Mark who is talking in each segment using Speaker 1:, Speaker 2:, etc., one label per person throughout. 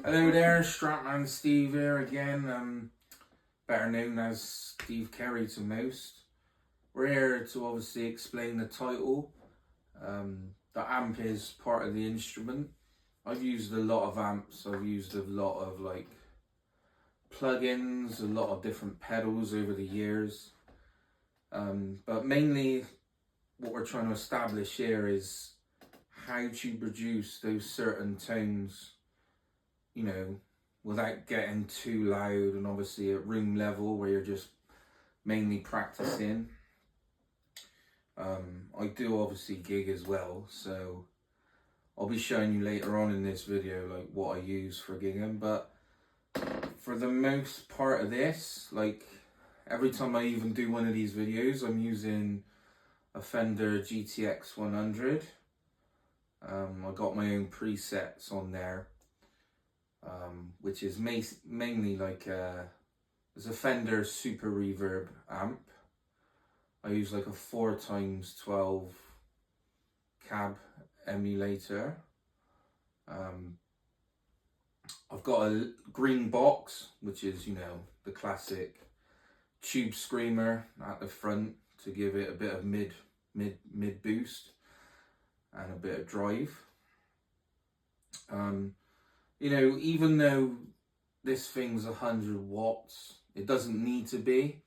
Speaker 1: Hello there, Stratman Steve here again, better known as Steve Carey to most. We're here to obviously explain the title. The amp is part of the instrument. I've used a lot of amps, I've used a lot of plugins, a lot of different pedals over the years. But mainly what we're trying to establish here is how to produce those certain tones, you know, without getting too loud, and obviously at room level where you're just mainly practicing. I do obviously gig as well, so I'll be showing you later on in this video like what I use for gigging, but for the most part of this, like every time I even do one of these videos, I'm using a Fender GTX 100. I got my own presets on there, which is mainly like it's a Fender Super Reverb amp. I use like a 4x12 cab emulator. I've got a green box, which is, you know, the classic tube screamer at the front to give it a bit of mid boost and a bit of drive. You know, even though this thing's 100 watts, it doesn't need to be.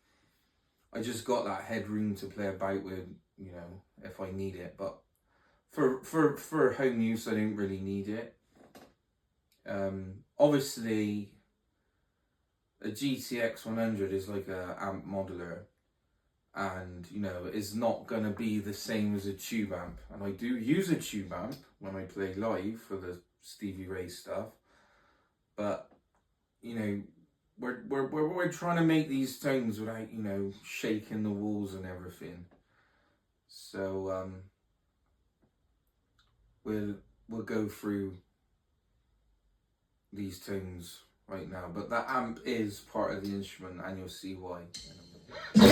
Speaker 1: I just got that headroom to play about with, you know, if I need it. But for home use, I don't really need it. Obviously, a GTX 100 is like a amp modeler, and you know, it's not gonna be the same as a tube amp. And I do use a tube amp when I play live for the Stevie Ray stuff, but you know, we're trying to make these tones without, you know, shaking the walls and everything. So we'll go through these tones right now, but that amp is part of the instrument, and you'll see why in a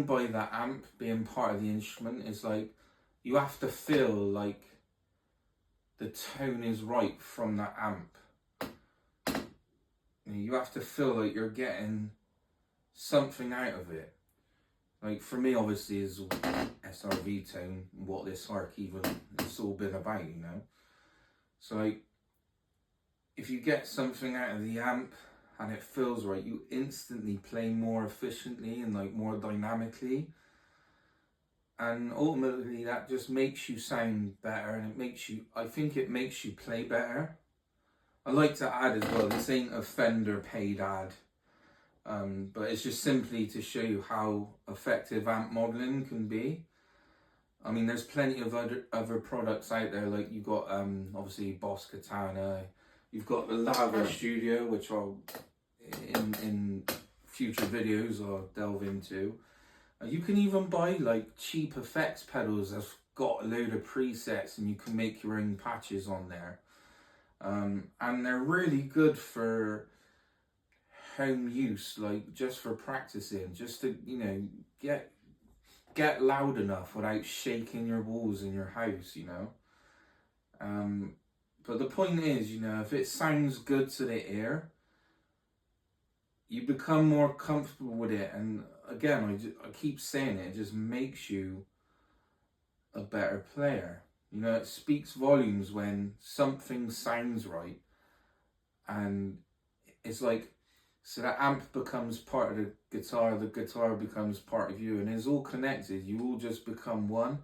Speaker 1: by that amp being part of the instrument is like you have to feel like the tone is right from that amp. You have to feel like you're getting something out of it. Like for me, obviously, is SRV tone, what this arc even it's all been about, you know. So like, if you get something out of the amp and it feels right, you instantly play more efficiently and like more dynamically, and ultimately that just makes you sound better, and it makes you, I think it makes you play better. I like to add as well, this ain't a Fender paid ad, but it's just simply to show you how effective amp modeling can be. I mean, there's plenty of other products out there, like you've got obviously Boss Katana. You've got the Lava Studio, which I'll, in future videos, I'll delve into. You can even buy like cheap effects pedals that's got a load of presets, and you can make your own patches on there. And they're really good for home use, like just for practicing, just to, you know, get loud enough without shaking your walls in your house, you know. But the point is, you know, if it sounds good to the ear, you become more comfortable with it. And again, I keep saying it just makes you a better player. You know, it speaks volumes when something sounds right, and it's like, so that amp becomes part of the guitar becomes part of you, and it's all connected. You all just become one.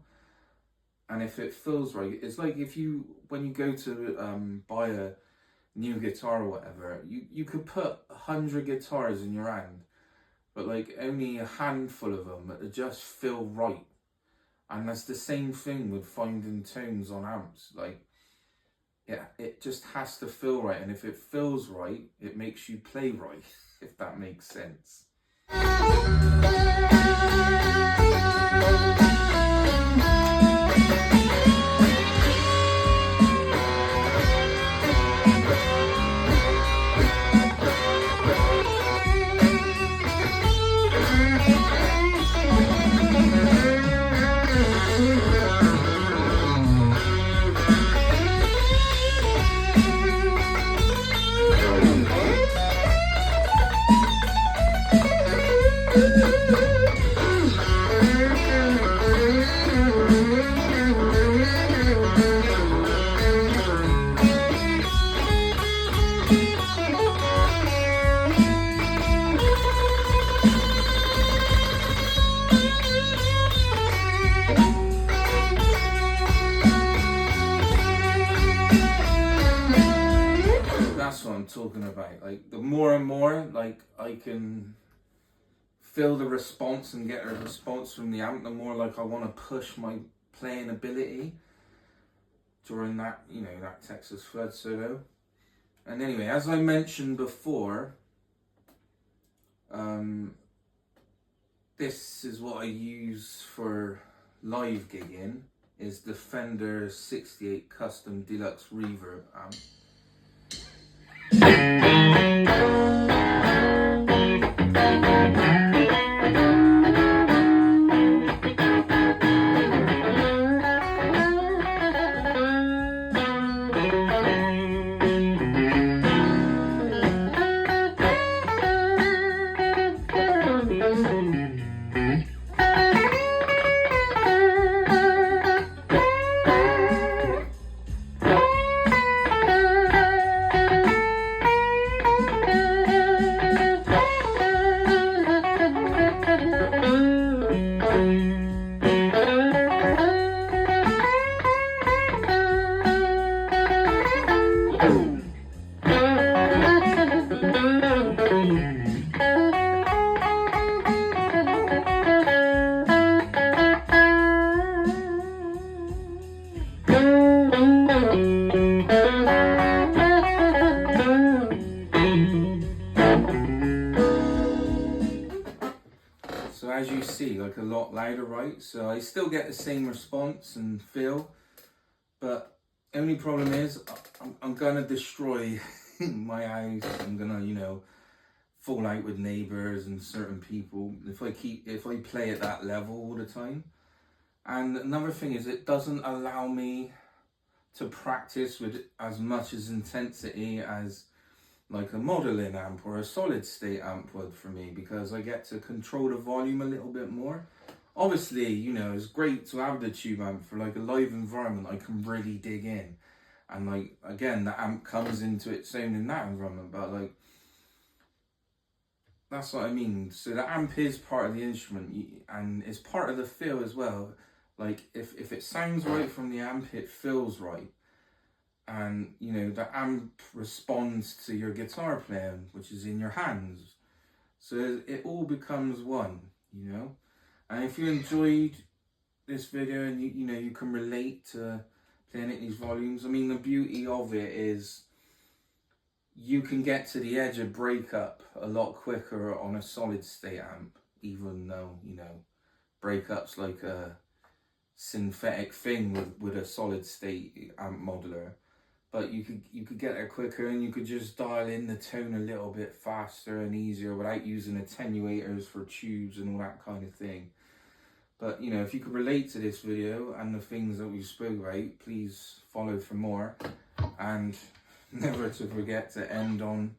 Speaker 1: And if it feels right, it's like when you go to buy a new guitar or whatever, you could put 100 guitars in your hand, but like only a handful of them that just feel right. And that's the same thing with finding tones on amps. Like, yeah, it just has to feel right, and if it feels right, it makes you play right, if that makes sense. That's what I'm talking about. Like, the more and more like I can feel the response and get a response from the amp, the more like I want to push my playing ability during that, you know, that Texas Flood solo. And anyway, as I mentioned before, this is what I use for live gigging, is the Fender 68 Custom Deluxe Reverb amp. So as you see, like a lot louder, right? So I still get the same response and feel, but only problem is I'm gonna destroy my house. I'm gonna, you know, fall out with neighbors and certain people if I play at that level all the time. And another thing is, it doesn't allow me to practice with as much as intensity as like a modeling amp or a solid state amp would for me, because I get to control the volume a little bit more. Obviously, you know, it's great to have the tube amp for like a live environment. I can really dig in, and like, again, the amp comes into its own in that environment, but like, that's what I mean. So the amp is part of the instrument, and it's part of the feel as well. Like, if it sounds right from the amp, it feels right. And, you know, the amp responds to your guitar playing, which is in your hands. So it all becomes one, you know. And if you enjoyed this video and you know, you can relate to playing at these volumes, I mean, the beauty of it is you can get to the edge of breakup a lot quicker on a solid state amp, even though, you know, breakup's like a synthetic thing with a solid state amp modeler. But you could get there quicker, and you could just dial in the tone a little bit faster and easier without using attenuators for tubes and all that kind of thing. But, you know, if you could relate to this video and the things that we spoke about, please follow for more. And never to forget to end on